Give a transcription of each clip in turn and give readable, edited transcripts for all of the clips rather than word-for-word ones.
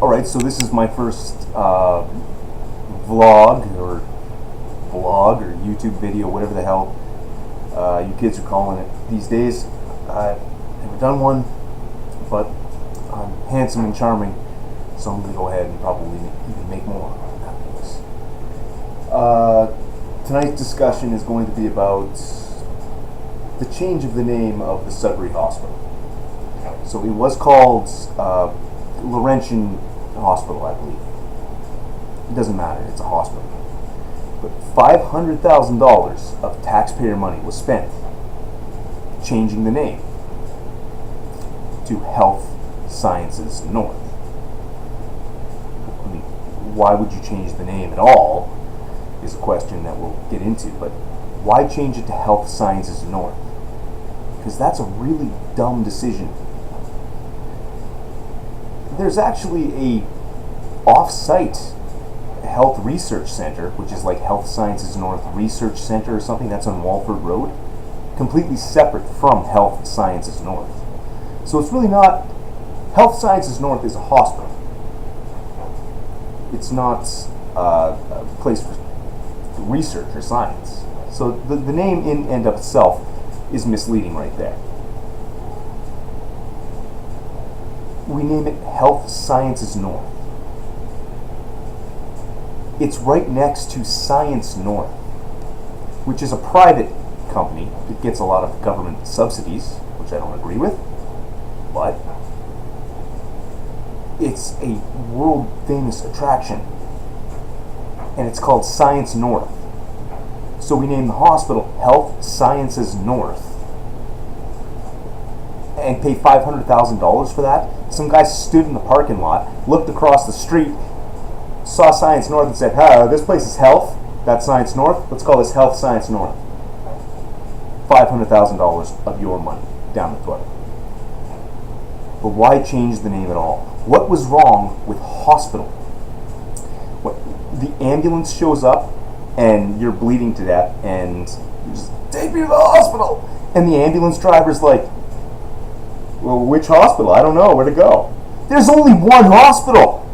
Alright, so this is my first vlog or blog or YouTube video, whatever the hell you kids are calling it these days. I've never done one, but I'm handsome and charming, so I'm going to go ahead and probably even make more after this. Tonight's discussion is going to be about the change of the name of the Sudbury Hospital. So it was called Laurentian Hospital, I believe. It doesn't matter, it's a hospital. But $500,000 of taxpayer money was spent changing the name to Health Sciences North. I mean, why would you change the name at all is a question that we'll get into, but why change it to Health Sciences North? Because that's a really dumb decision. There's actually a off-site health research center, which is like Health Sciences North Research Center or something, that's on Walford Road, completely separate from Health Sciences North. So it's really not, Health Sciences North is a hospital. It's not a place for research or science. So the name in and of itself is misleading right there. We name it Health Sciences North. It's right next to Science North, which is a private company that gets a lot of government subsidies, which I don't agree with, but it's a world famous attraction, and it's called Science North. So we name the hospital Health Sciences North and pay $500,000 for that. Some guy stood in the parking lot, looked across the street, saw Science North and said, this place is health, that's Science North, let's call this Health Science North. $500,000 of your money down the toilet. But why change the name at all? What was wrong with hospital? What, the ambulance shows up and you're bleeding to death and you just take me to the hospital, and the ambulance driver's like, well, which hospital? I don't know where to go. There's only one hospital.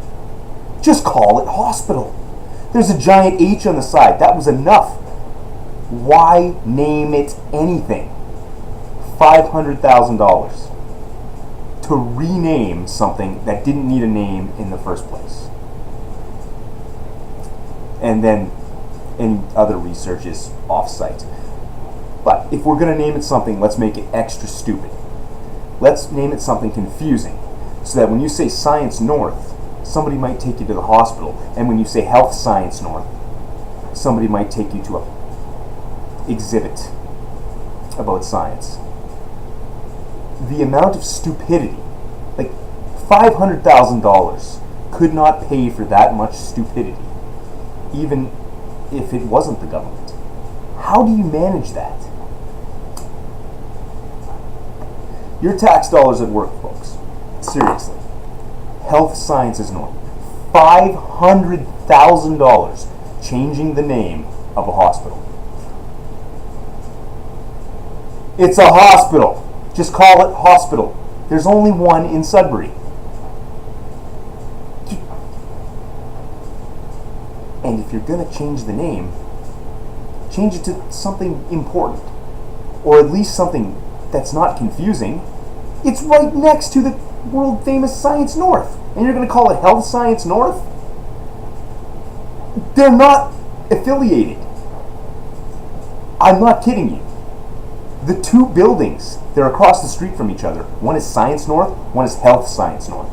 Just call it hospital. There's a giant H on the side. That was enough. Why name it anything? $500,000 to rename something that didn't need a name in the first place. And then any other research is off-site. But if we're going to name it something, let's make it extra stupid. Let's name it something confusing, so that when you say Science North, somebody might take you to the hospital, and when you say Health Science North, somebody might take you to a exhibit about science. The amount of stupidity, like $500,000 could not pay for that much stupidity, even if it wasn't the government. How do you manage that? Your tax dollars at work, folks. Seriously. Health Sciences North. $500,000 changing the name of a hospital. It's a hospital. Just call it hospital. There's only one in Sudbury. And if you're going to change the name, change it to something important. Or at least something that's not confusing. It's right next to the world famous Science North, and you're going to call it Health Science North? They're not affiliated. I'm not kidding you. The two buildings, they're across the street from each other. One is Science North, one is Health Science North.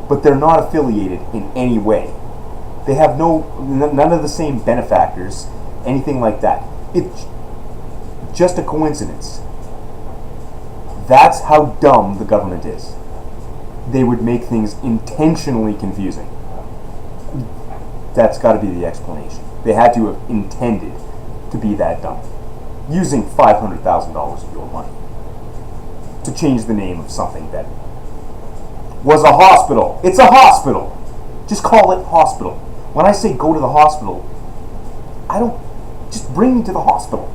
But they're not affiliated in any way. They have none of the same benefactors, anything like that. It's just a coincidence. That's how dumb the government is. They would make things intentionally confusing. That's got to be the explanation. They had to have intended to be that dumb, using $500,000 of your money to change the name of something that was a hospital. It's a hospital. Just call it hospital. When I say go to the hospital, I don't, just bring me to the hospital.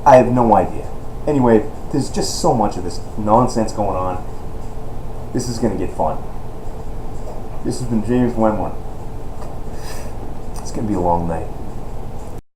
I have no idea. Anyway, there's just so much of this nonsense going on. This is going to get fun. This has been James Wenwan. It's going to be a long night.